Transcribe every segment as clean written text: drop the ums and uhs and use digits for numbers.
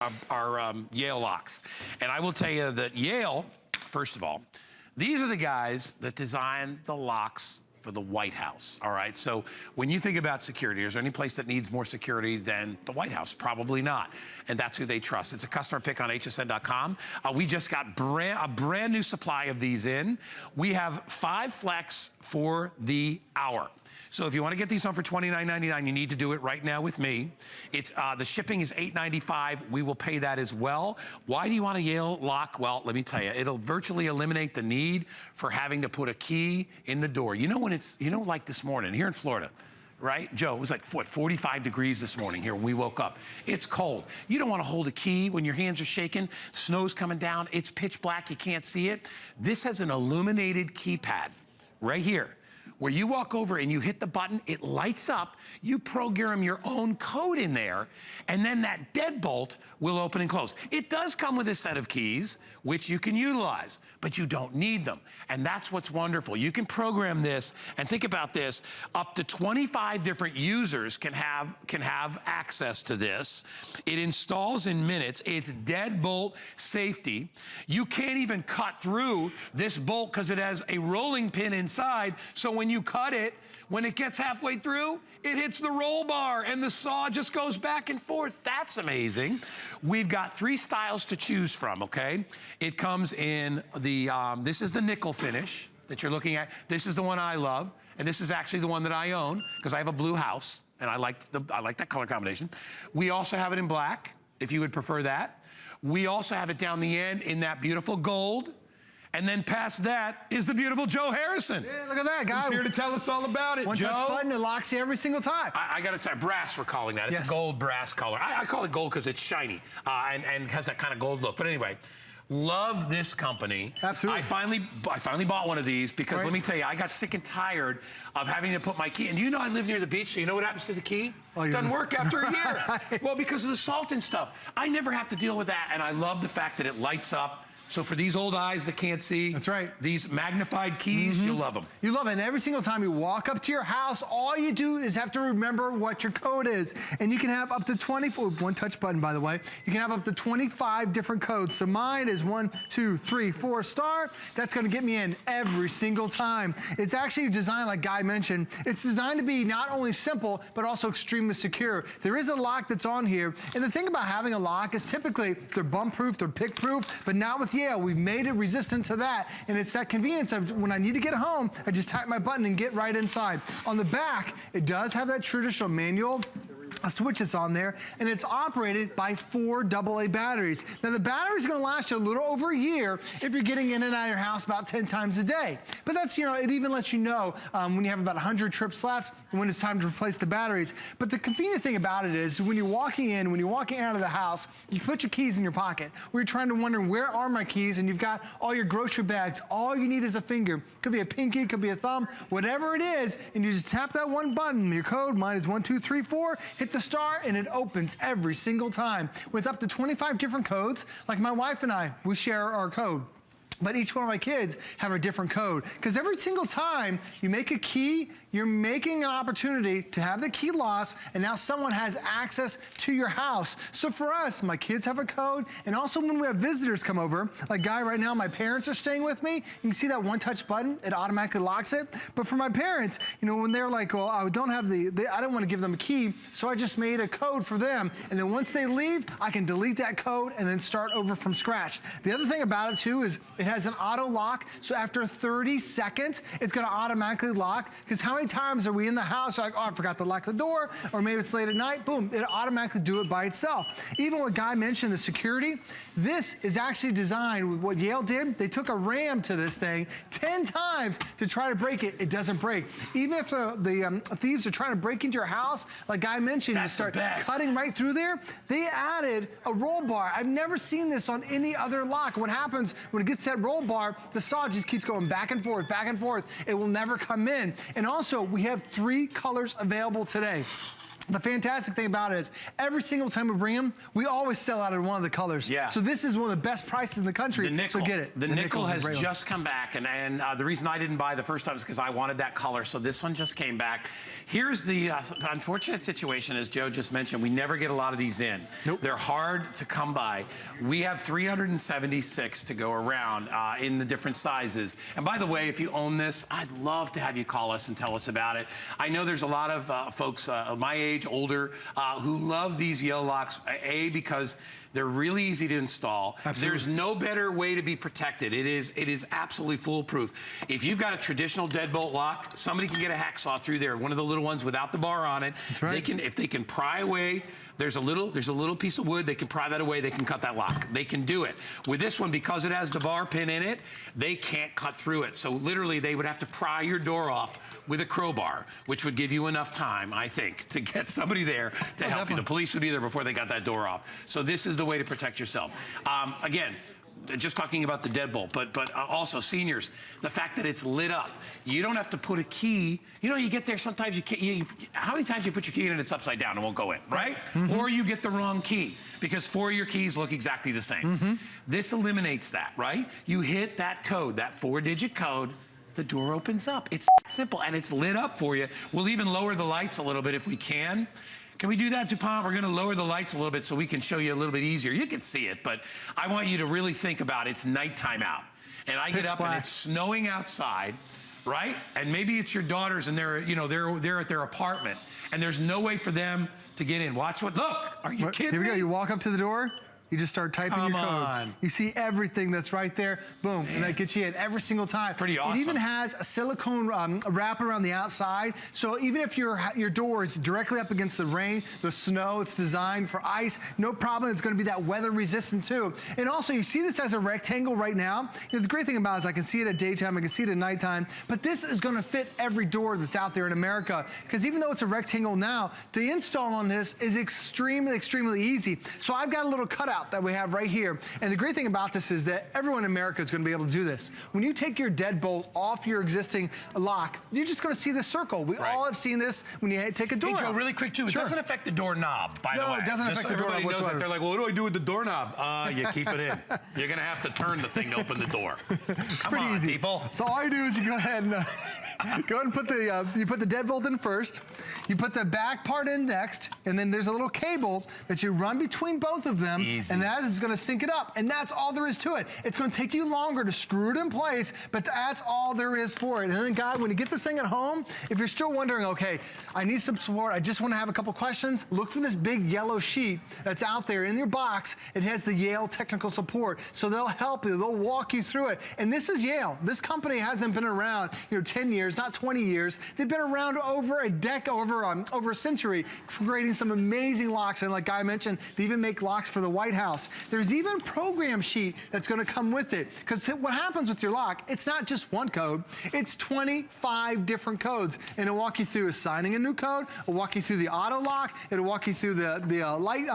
our Yale locks. And I will tell you that Yale, first of all, these are the guys that designed the locks for the White House, all right? So when you think about security, is there any place that needs more security than the White House? Probably not. And that's who they trust. It's a customer pick on hsn.com. We just got a brand new supply of these in. We have 5 flex for the hour. So if you want to get these on for $29.99, you need to do it right now with me. It's the shipping is $8.95. We will pay that as well. Why do you want a Yale lock? Well, let me tell you, it'll virtually eliminate the need for having to put a key in the door. You know when it's, like this morning here in Florida, right? Joe, it was like, what, 45 degrees this morning here when we woke up. It's cold. You don't want to hold a key when your hands are shaking, snow's coming down, it's pitch black, you can't see it. This has an illuminated keypad right here, where you walk over and you hit the button, it lights up, you program your own code in there, and then that deadbolt will open and close. It does come with a set of keys, which you can utilize, but you don't need them. And that's what's wonderful. You can program this, and think about this, up to 25 different users can have access to this. It installs in minutes. It's deadbolt safety. You can't even cut through this bolt because it has a rolling pin inside, so when you cut it, when it gets halfway through, it hits the roll bar and the saw just goes back and forth. That's amazing. We've got 3 styles to choose from, okay? It comes in the, this is the nickel finish that you're looking at. This is the one I love, and this is actually the one that I own because I have a blue house and I like that color combination. We also have it in black, if you would prefer that. We also have it down the end in that beautiful gold. And then past that is the beautiful Joe Harrison. Yeah, look at that, guy. Who's here to tell us all about it, One Joe. touch button, it locks you every single time. I got to tell you, brass we're calling that. It's a gold brass color. I call it gold because it's shiny and has that kind of gold look. But anyway, love this company. Absolutely. I finally bought one of these because let me tell you, I got sick and tired of having to put my key. And you know I live near the beach, so you know what happens to the key? Oh, it doesn't work after a year. Right. Well, because of the salt and stuff. I never have to deal with that, and I love the fact that it lights up. So for these old eyes that can't see, that's right, these magnified keys, you'll love them. You love it, and every single time you walk up to your house, all you do is have to remember what your code is. And you can have up to 24, one touch button by the way, you can have up to 25 different codes. So mine is 1, 2, 3, 4 star. That's gonna get me in every single time. It's actually designed, like Guy mentioned, it's designed to be not only simple, but also extremely secure. There is a lock that's on here, and the thing about having a lock is typically they're bump proof, they're pick proof, but now with Yale, we've made it resistant to that, and it's that convenience of when I need to get home, I just tap my button and get right inside. On the back, it does have that traditional manual switch that's on there, and it's operated by 4 AA batteries. Now the battery's gonna last you a little over a year if you're getting in and out of your house about 10 times a day. But that's, it even lets you know when you have about 100 trips left and when it's time to replace the batteries. But the convenient thing about it is when you're walking in, when you're walking out of the house, you put your keys in your pocket. Where you're trying to wonder, where are my keys? And you've got all your grocery bags. All you need is a finger. Could be a pinky, could be a thumb, whatever it is, and you just tap that one button. Your code, mine is 1, 2, 3, 4, hit the star, and it opens every single time with up to 25 different codes. Like my wife and I, we share our code. But each one of my kids have a different code. Because every single time you make a key, you're making an opportunity to have the key lost, and now someone has access to your house. So for us, my kids have a code, and also when we have visitors come over, like Guy right now, my parents are staying with me, you can see that one touch button, it automatically locks it. But for my parents, when they're like, well, I don't have I don't want to give them a key, so I just made a code for them. And then once they leave, I can delete that code and then start over from scratch. The other thing about it too is it has an auto lock, so after 30 seconds, it's gonna automatically lock, because how many times are we in the house, like, oh, I forgot to lock the door, or maybe it's late at night, boom, it automatically do it by itself. Even what Guy mentioned, the security, this is actually designed with what Yale did. They took a ram to this thing 10 times to try to break it. It doesn't break. Even if the thieves are trying to break into your house, like Guy mentioned, you start cutting right through there, they added a roll bar. I've never seen this on any other lock. What happens when it gets that roll bar, the saw just keeps going back and forth, back and forth. It will never come in. And also, we have 3 colors available today. The fantastic thing about it is every single time we bring them, we always sell out in one of the colors. Yeah. So this is one of the best prices in the country. The nickel. So get it. The nickel has just come back, and the reason I didn't buy the first time is because I wanted that color. So this one just came back. Here's the unfortunate situation, as Joe just mentioned. We never get a lot of these in. Nope. They're hard to come by. We have 376 to go around in the different sizes. And by the way, if you own this, I'd love to have you call us and tell us about it. I know there's a lot of folks my age, older, who love these Yale locks, because they're really easy to install. Absolutely. There's no better way to be protected. It is absolutely foolproof. If you've got a traditional deadbolt lock, somebody can get a hacksaw through there, one of the little ones without the bar on it. That's right. If they can pry away, there's a little piece of wood, they can pry that away, they can cut that lock. They can do it. With this one, because it has the bar pin in it, they can't cut through it. So literally, they would have to pry your door off with a crowbar, which would give you enough time, I think, to get somebody there to help you. The police would be there before they got that door off. So this is the way to protect yourself. Again, just talking about the deadbolt, but also seniors, the fact that it's lit up. You don't have to put a key. You know, you get there, sometimes you can't, how many times you put your key in and it's upside down and won't go in, right? Mm-hmm. Or you get the wrong key, because 4 of your keys look exactly the same. Mm-hmm. This eliminates that, right? You hit that code, that 4-digit code, the door opens up. It's simple, and it's lit up for you. We'll even lower the lights a little bit if we can. Can we do that, DuPont? We're gonna lower the lights a little bit so we can show you a little bit easier. You can see it, but I want you to really think about it's nighttime out. And I get up and it's snowing outside, right? And maybe it's your daughters and they're at their apartment and there's no way for them to get in. Watch what, look, are you kidding me? Here we go, you walk up to the door, you just start typing your code. On. You see everything that's right there, boom, and that gets you in every single time. Pretty awesome. It even has a silicone wrap around the outside, so even if your door is directly up against the rain, the snow, it's designed for ice, no problem, it's gonna be that weather resistant too. And also, you see this as a rectangle right now. You know, the great thing about it is I can see it at daytime, I can see it at nighttime, but this is gonna fit every door that's out there in America, because even though it's a rectangle now, the install on this is extremely, extremely easy. So I've got a little cutout that we have right here. And the great thing about this is that everyone in America is going to be able to do this. When you take your deadbolt off your existing lock, you're just going to see this circle. We all have seen this when you take a door. Hey, Joe, really quick too, it doesn't affect the doorknob, by the way. No, it doesn't affect the doorknob everybody knows whatsoever. that. They're like, well, what do I do with the doorknob? You keep it in. You're going to have to turn the thing to open the door. Come on, easy. people. So all you do is you go ahead and put the you put the deadbolt in first. You put the back part in next, and then there's a little cable that you run between both of them, and that is going to sync it up. And that's all there is to it. It's going to take you longer to screw it in place, but that's all there is for it. And then, guys, when you get this thing at home, if you're still wondering, okay, I need some support, I just want to have a couple questions, look for this big yellow sheet that's out there in your box. It has the Yale technical support, so they'll help you. They'll walk you through it. And this is Yale. This company hasn't been around, 10 years, not 20 years. They've been around over a decade, over a century, creating some amazing locks. And like Guy mentioned, they even make locks for the White House. There's even a program sheet that's going to come with it. Because what happens with your lock, it's not just one code, it's 25 different codes. And it'll walk you through assigning a new code, it'll walk you through the auto lock, it'll walk you through the light,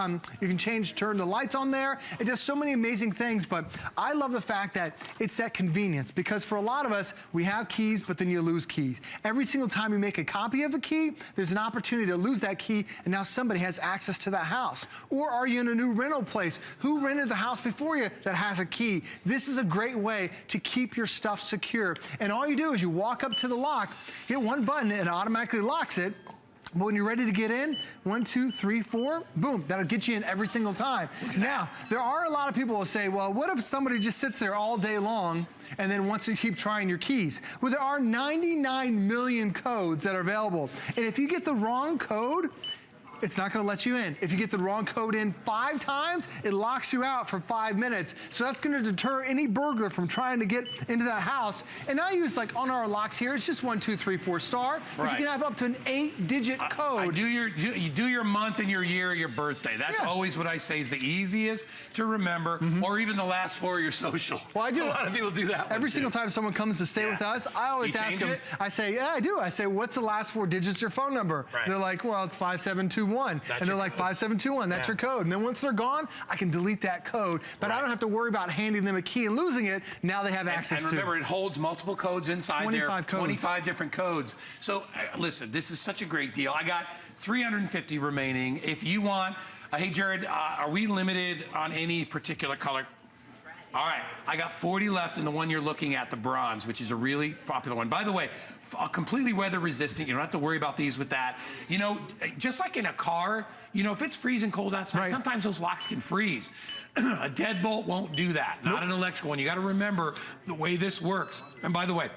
you can turn the lights on there. It does so many amazing things, but I love the fact that it's that convenience, because for a lot of us, we have keys, but then you lose keys. Every single time you make a copy of a key, there's an opportunity to lose that key, and now somebody has access to that house. Or are you in a new rental place? Who rented the house before you that has a key? This is a great way to keep your stuff secure. And all you do is you walk up to the lock, hit one button, and it automatically locks it. But when you're ready to get in, 1, 2, 3, 4, boom, that'll get you in every single time. Now, there are a lot of people who will say, well, what if somebody just sits there all day long and then wants to keep trying your keys? Well, there are 99 million codes that are available. And if you get the wrong code, it's not gonna let you in. If you get the wrong code in 5 times, it locks you out for 5 minutes. So that's gonna deter any burglar from trying to get into that house. And I use, like, on our locks here, it's just 1, 2, 3, 4 star, but you can have up to an 8-digit code. You do your month and your year, your birthday. That's always what I say is the easiest to remember, or even the last 4 of your social. Well, I do. A lot of people do that Every single time someone comes to stay with us, I always ask them, I say, yeah, I do. I say, what's the last 4 digits of your phone number? Right. They're like, well, it's 5721. And they're like, 5721, that's your code. And then once they're gone, I can delete that code. But I don't have to worry about handing them a key and losing it. Now they have access to it. And remember, it holds multiple codes inside 25 there. codes. 25 different codes. So listen, this is such a great deal. I got 350 remaining. If you want, hey Jared, are we limited on any particular color? All right, I got 40 left in the one you're looking at, the bronze, which is a really popular one. By the way, completely weather resistant. You don't have to worry about these with that. You know, just like in a car, you know, if it's freezing cold outside, sometimes those locks can freeze. A deadbolt won't do that, not an electrical one. You got to remember the way this works. And by the way,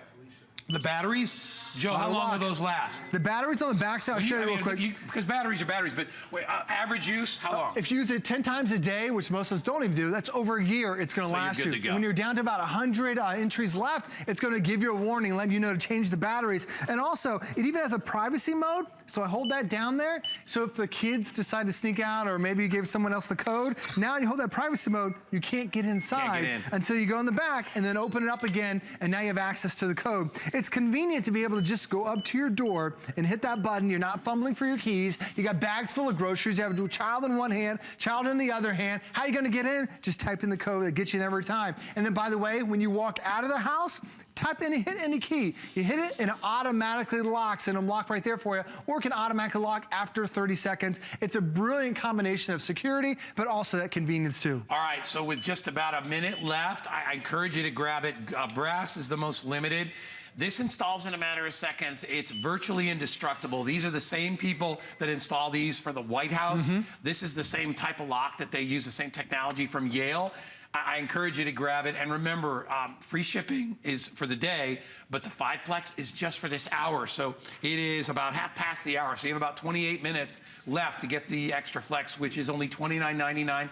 the batteries, Joe, how long will those last? The batteries on the back side, I'll show you real quick. Because batteries are batteries, but wait, average use, how long? If you use it 10 times a day, which most of us don't even do, that's over a year, it's gonna last you. You're good to go. When you're down to about 100 entries left, it's gonna give you a warning, letting you know to change the batteries. And also, it even has a privacy mode, so I hold that down there, so if the kids decide to sneak out, or maybe you gave someone else the code, now you hold that privacy mode, you can't get inside until you go in the back, and then open it up again, and now you have access to the code. It's convenient to be able to just go up to your door and hit that button. You're not fumbling for your keys. You got bags full of groceries. You have a child in one hand, child in the other hand. How are you gonna get in? Just type in the code that gets you in every time. And then by the way, when you walk out of the house, type in, hit any key. You hit it and it automatically locks, and it'll lock right there for you, or it can automatically lock after 30 seconds. It's a brilliant combination of security, but also that convenience too. All right, so with just about a minute left, I encourage you to grab it. Brass is the most limited. This installs in a matter of seconds. It's virtually indestructible. These are the same people that install these for the White House. This is the same type of lock that they use, the same technology from Yale. I encourage you to grab it. And remember, free shipping is for the day, but the 5 Flex is just for this hour. So it is about half past the hour. So you have about 28 minutes left to get the extra Flex, which is only $29.99.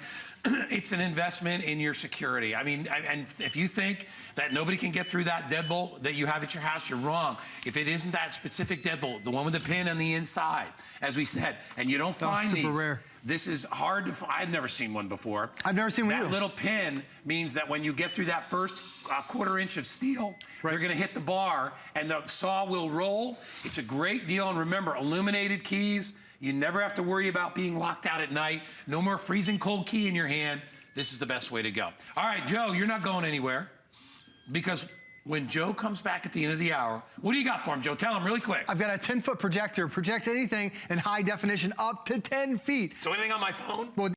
It's an investment in your security. I mean, and if you think that nobody can get through that deadbolt that you have at your house, you're wrong. If it isn't that specific deadbolt, the one with the pin on the inside, as we said, and you don't find these. Super rare. This is hard to find. I've never seen one before. I've never seen one either. That little pin means that when you get through that first quarter inch of steel, you're gonna hit the bar and the saw will roll. It's a great deal. And remember, illuminated keys, you never have to worry about being locked out at night. No more freezing cold key in your hand. This is the best way to go. All right, Joe, you're not going anywhere, because when Joe comes back at the end of the hour, what do you got for him, Joe? Tell him really quick. I've got a 10-foot projector, projects anything in high definition up to 10 feet. So anything on my phone? Well,